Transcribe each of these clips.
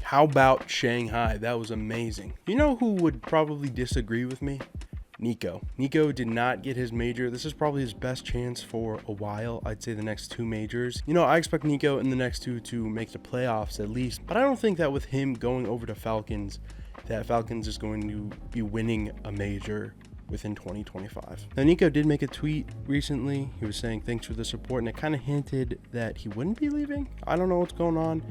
How about Shanghai? That was amazing. You know who would probably disagree with me? NiKo. NiKo did not get his major. This is probably his best chance for a while. I'd say the next 2 majors. You know, I expect NiKo in the next 2 to make the playoffs at least, but I don't think that with him going over to Falcons, that Falcons is going to be winning a major within 2025. Now, NiKo did make a tweet recently. He was saying thanks for the support, and it kind of hinted that he wouldn't be leaving. I don't know what's going on.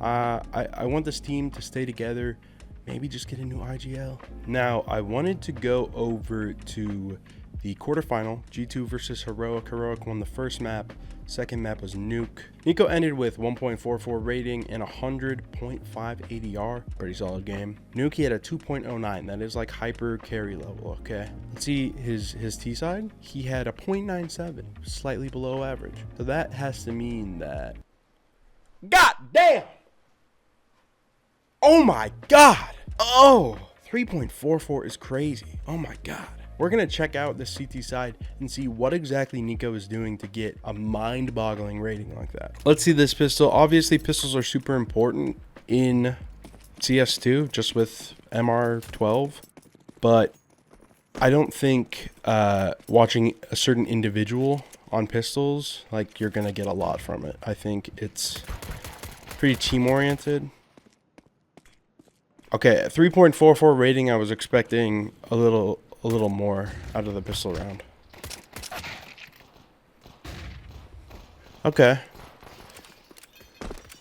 I want this team to stay together. Maybe just get a new IGL. Now, I wanted to go over to the quarterfinal, G2 versus Heroic. Heroic won the first map. Second map was Nuke. NiKo ended with 1.44 rating and 100.5 ADR. Pretty solid game. Nuke, he had a 2.09. That is like hyper carry level, okay? Let's see his T side. He had a 0.97, slightly below average. So that has to mean that... God damn! Oh my God. Oh, 3.44 is crazy. Oh my God. We're going to check out the CT side and see what exactly NiKo is doing to get a mind-boggling rating like that. Let's see this pistol. Obviously, pistols are super important in CS2, just with MR12. But I don't think watching a certain individual on pistols, like, you're going to get a lot from it. I think it's pretty team-oriented. Okay, 3.44 rating. I was expecting a little more out of the pistol round. Okay.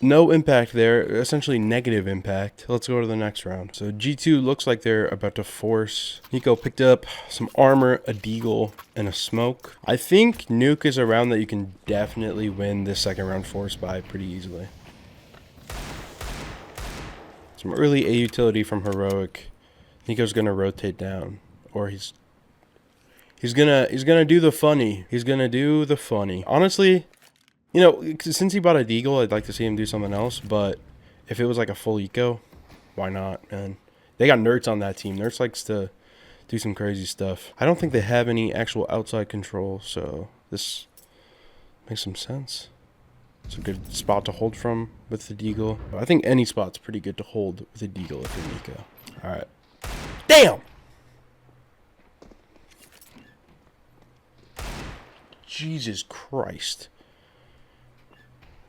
No impact there, essentially negative impact. Let's go to the next round. So G2 looks like they're about to force. NiKo picked up some armor, a deagle, and a smoke. I think Nuke is a round that you can definitely win this second round force by pretty easily. Some early A utility from Heroic. NiKo's gonna rotate down, or he's gonna do the funny. He's gonna do the funny. Honestly, you know, since he bought a deagle, I'd like to see him do something else. But if it was like a full eco, why not, man? They got Nerds on that team. Nerds likes to do some crazy stuff. I don't think they have any actual outside control, so this makes some sense. It's a good spot to hold from with the deagle. I think any spot's pretty good to hold with a deagle if you're NiKo. All right. Damn! Jesus Christ.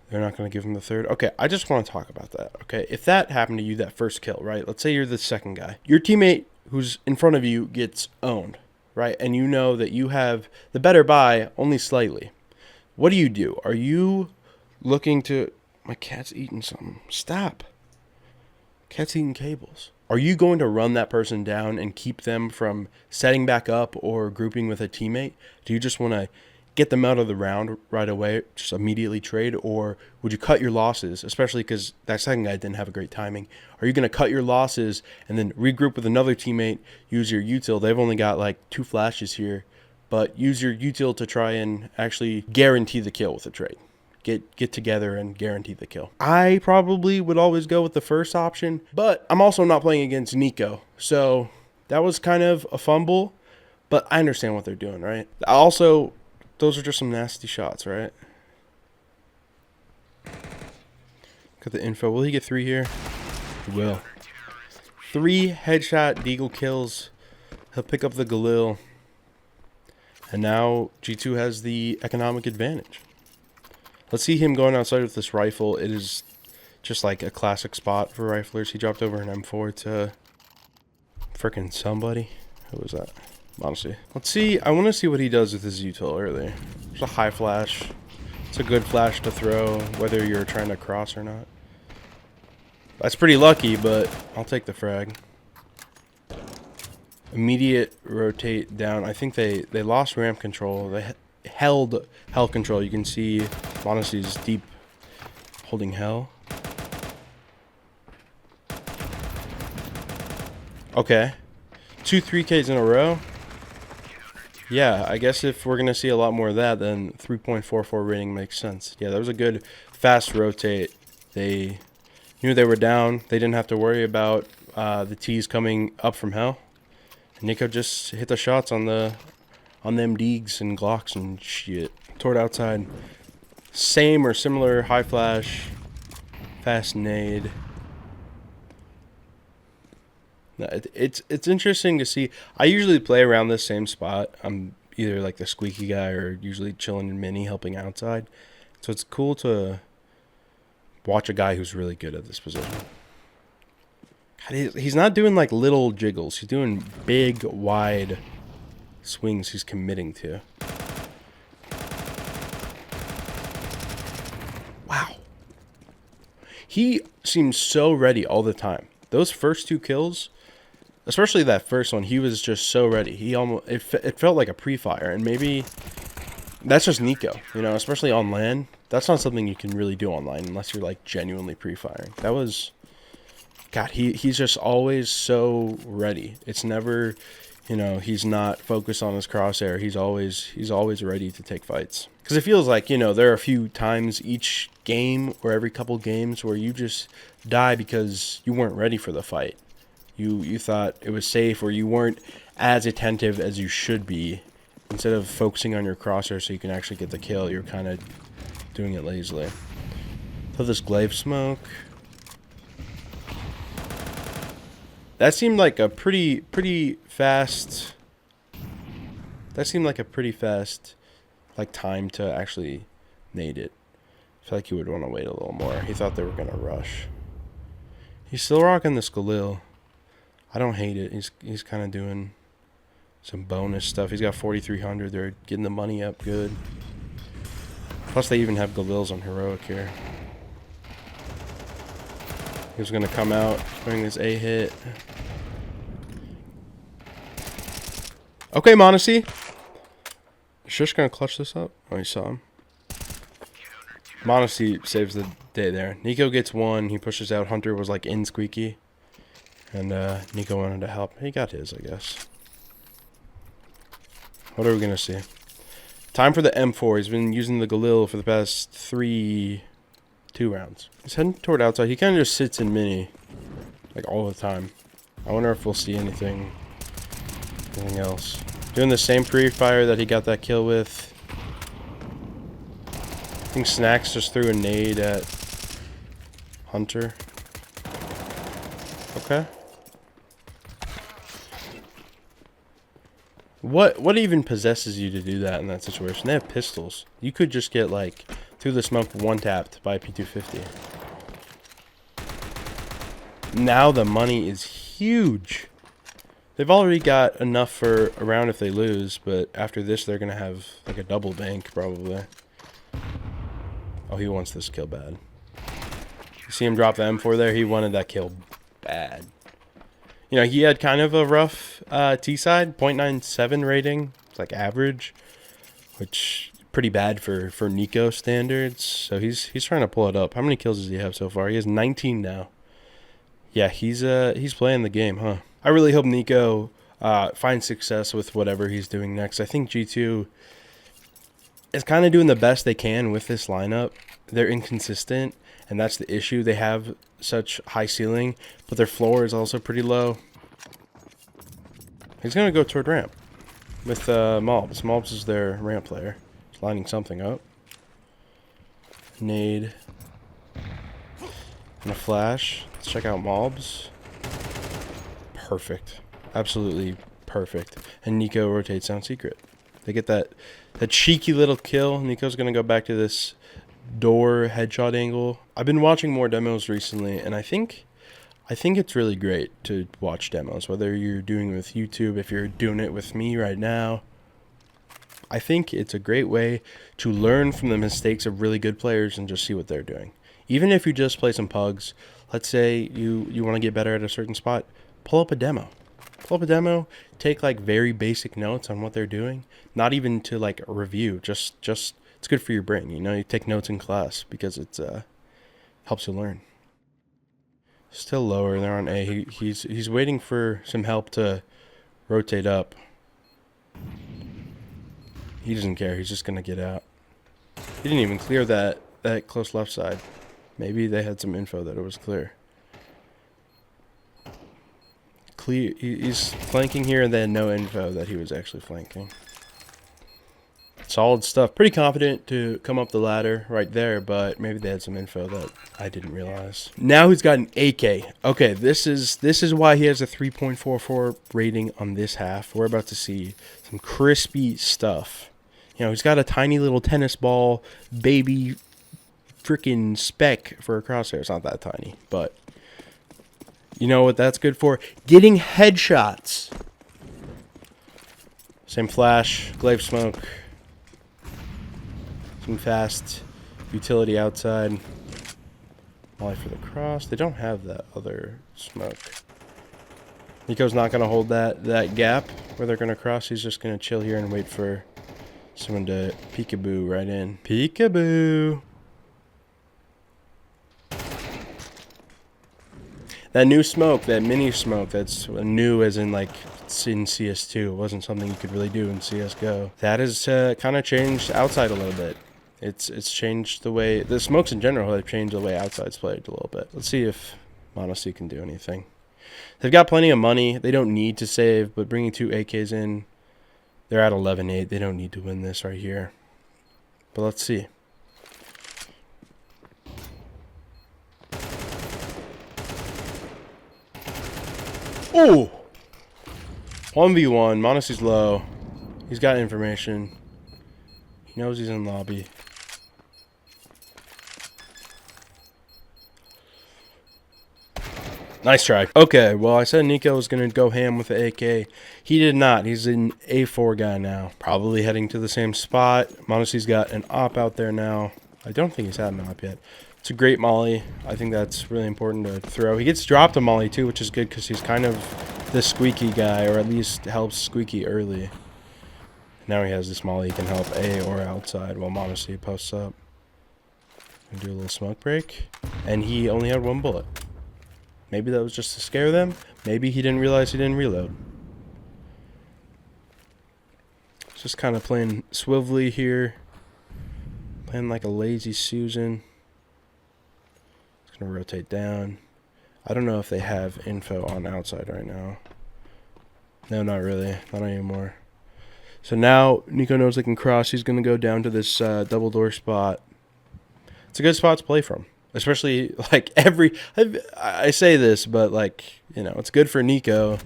They're not going to give him the third. Okay, I just want to talk about that, okay? If that happened to you, that first kill, right? Let's say you're the second guy. Your teammate who's in front of you gets owned, right? And you know that you have the better buy only slightly. What do? Are you looking to... My cat's eating something. Stop. Cat's eating cables. Are you going to run that person down and keep them from setting back up or grouping with a teammate? Do you just want to get them out of the round right away, just immediately trade? Or would you cut your losses, especially because that second guy didn't have a great timing? Are you going to cut your losses and then regroup with another teammate, use your util? They've only got like 2 flashes here, but use your util to try and actually guarantee the kill with a trade. Get together and guarantee the kill. I probably would always go with the first option, but I'm also not playing against NiKo. So that was kind of a fumble, but I understand what they're doing, right? Also, those are just some nasty shots, right? Got the info. Will he get 3 here? He will. 3 headshot deagle kills. He'll pick up the Galil. And now G2 has the economic advantage. Let's see him going outside with this rifle. It is just like a classic spot for riflers. He dropped over an M4 to frickin' somebody. Who was that? Honestly. Let's see. I want to see what he does with his util early. There's a high flash. It's a good flash to throw, whether you're trying to cross or not. That's pretty lucky, but I'll take the frag. Immediate rotate down. I think they lost ramp control. They held hell control. You can see Monasty's deep holding hell. Okay. 2 3Ks in a row. Yeah, I guess if we're going to see a lot more of that, then 3.44 rating makes sense. Yeah, that was a good fast rotate. They knew they were down. They didn't have to worry about the T's coming up from hell. And NiKo just hit the shots on them Deegs and Glocks and shit. Toward outside. Same or similar high flash. Fast nade. No, it's interesting to see. I usually play around this same spot. I'm either like the squeaky guy or usually chilling in mini, helping outside. So it's cool to watch a guy who's really good at this position. God, he's not doing like little jiggles. He's doing big, wide swings he's committing to. Wow. He seems so ready all the time. Those first 2 kills, especially that first one, he was just so ready. He almost it felt like a pre-fire, and maybe that's just NiKo, you know, especially on LAN. That's not something you can really do online unless you're like genuinely pre-firing. That was, God, he's just always so ready. It's never, you know, he's not focused on his crosshair. He's always ready to take fights. Because it feels like, you know, there are a few times each game or every couple games where you just die because you weren't ready for the fight. You thought it was safe, or you weren't as attentive as you should be. Instead of focusing on your crosshair so you can actually get the kill, you're kind of doing it lazily. Throw this glaive smoke. That seemed like a pretty fast. That seemed like a pretty fast, like, time to actually nade it. I feel like he would want to wait a little more. He thought they were gonna rush. He's still rocking this Galil. I don't hate it. He's kind of doing some bonus stuff. He's got 4,300. They're getting the money up good. Plus, they even have Galils on heroic here. He's gonna come out, bring this A hit. Okay, Monacy. Shush gonna clutch this up. Oh, you saw him. Monacy saves the day there. NiKo gets 1. He pushes out. Hunter was like in squeaky. And NiKo wanted to help. He got his, I guess. What are we gonna see? Time for the M4. He's been using the Galil for the past 2 rounds. He's heading toward outside. He kind of just sits in mini, like, all the time. I wonder if we'll see anything else. Doing the same pre-fire that he got that kill with. I think Snacks just threw a nade at Hunter. Okay. What even possesses you to do that in that situation? They have pistols. You could just get, like, through the smoke one-tapped by a P250. Now the money is huge. They've already got enough for a round if they lose, but after this they're going to have, like, a double bank, probably. Oh, he wants this kill bad. You see him drop the M4 there? He wanted that kill bad. You know, he had kind of a rough T-side, 0.97 rating. It's like average, which pretty bad for NiKo standards. So he's trying to pull it up. How many kills does he have so far? He has 19 now. Yeah, he's playing the game, huh? I really hope NiKo finds success with whatever he's doing next. I think G2 is kind of doing the best they can with this lineup. They're inconsistent, and that's the issue. They have such high ceiling, but their floor is also pretty low. He's going to go toward ramp with Mobs. Mobs is their ramp player. He's lining something up. Nade. And a flash. Let's check out Mobs. Perfect. Absolutely perfect. And NiKo rotates down secret. They get that cheeky little kill. NiKo's going to go back to this door headshot angle. I've been watching more demos recently, and I think it's really great to watch demos, whether you're doing it with YouTube, if you're doing it with me right now. I think it's a great way to learn from the mistakes of really good players and just see what they're doing. Even if you just play some pugs, let's say you want to get better at a certain spot, pull up a demo. Pull up a demo, take, like, very basic notes on what they're doing. Not even to, like, a review, just it's good for your brain, you know. You take notes in class because it helps you learn. Still lower. They're on A. He's waiting for some help to rotate up. He doesn't care. He's just gonna get out. He didn't even clear that close left side. Maybe they had some info that it was clear. He's flanking here, and then no info that he was actually flanking. Solid stuff. Pretty confident to come up the ladder right there, but maybe they had some info that I didn't realize. Now he's got an AK. Okay, this is why he has a 3.44 rating on this half. We're about to see some crispy stuff. You know, he's got a tiny little tennis ball baby freaking speck for a crosshair. It's not that tiny, but you know what that's good for? Getting headshots. Same flash, glaive smoke. Some fast utility outside. Molly for the cross. They don't have that other smoke. NiKo's not going to hold that gap where they're going to cross. He's just going to chill here and wait for someone to peekaboo right in. Peekaboo. That new smoke, that mini smoke, that's new as in like it's in CS2. It wasn't something you could really do in CSGO. That has kind of changed outside a little bit. It's changed the way the smokes in general have changed the way outside's played a little bit. Let's see if Monacy can do anything. They've got plenty of money. They don't need to save, but bringing 2 AKs in, they're at 11-8. They don't need to win this right here. But let's see. Oh! 1v1. Monacy's low. He's got information. He knows he's in lobby. Nice try. Okay, well, I said NiKo was going to go ham with the AK. He did not. He's an A4 guy now. Probably heading to the same spot. Monacy's got an op out there now. I don't think he's had an op yet. It's a great molly. I think that's really important to throw. He gets dropped a molly, too, which is good because he's kind of the squeaky guy, or at least helps squeaky early. Now he has this molly. He can help A or outside while Monacy posts up. And do a little smoke break. And he only had 1 bullet. Maybe that was just to scare them. Maybe he didn't realize he didn't reload. Just kind of playing swivelly here. Playing like a lazy Susan. Just going to rotate down. I don't know if they have info on outside right now. No, not really. Not anymore. So now NiKo knows they can cross. He's going to go down to this double door spot. It's a good spot to play from. Especially, like, I say this, but, like, you know, it's good for NiKo.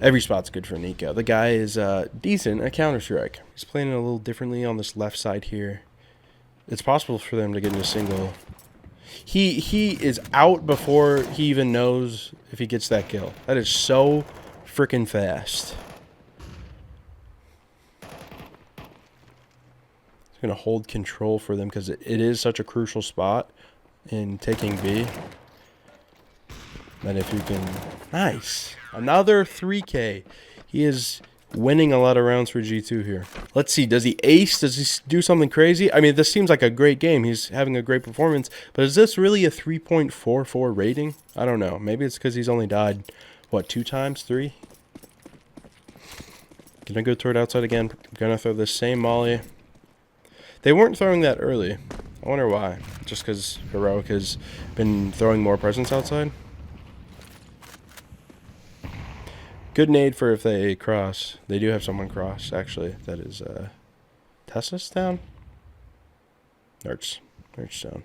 Every spot's good for NiKo. The guy is decent at Counter-Strike. He's playing it a little differently on this left side here. It's possible for them to get into single. He is out before he even knows if he gets that kill. That is so freaking fast. He's going to hold control for them because it is such a crucial spot in taking B. That if you can... Nice. Another 3K. He is winning a lot of rounds for G2 here. Let's see. Does he ace? Does he do something crazy? I mean, this seems like a great game. He's having a great performance. But is this really a 3.44 rating? I don't know. Maybe it's because he's only died, what, 2 times? 3? Gonna go toward outside again. Gonna throw the same molly. They weren't throwing that early. I wonder why. Just because Heroic has been throwing more presence outside? Good nade for if they cross. They do have someone cross, actually. That is Tessa's down? Nerds down.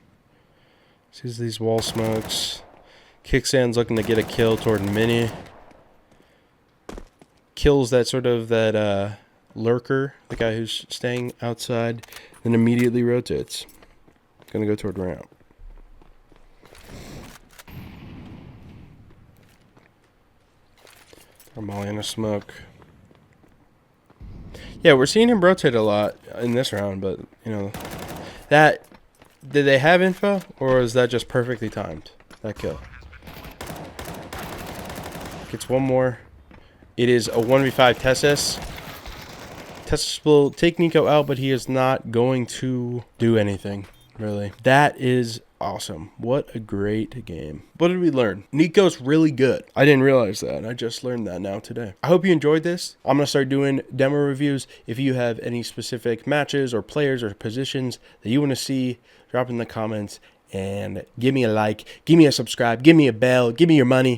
Sees these wall smokes. Kicksands looking to get a kill toward Mini. Kills that sort of that lurker, the guy who's staying outside, then immediately rotates. Gonna go toward ramp. Or molly in a smoke. Yeah, we're seeing him rotate a lot in this round, but you know, that did they have info or is that just perfectly timed? That kill. Gets one more. It is a 1v5 Tessus. Tessus will take NiKo out, but he is not going to do anything. Really. That is awesome. What a great game. What did we learn? NiKo's really good. I didn't realize that. I just learned that now today. I hope you enjoyed this. I'm going to start doing demo reviews. If you have any specific matches or players or positions that you want to see, drop in the comments and give me a like, give me a subscribe, give me a bell, give me your money.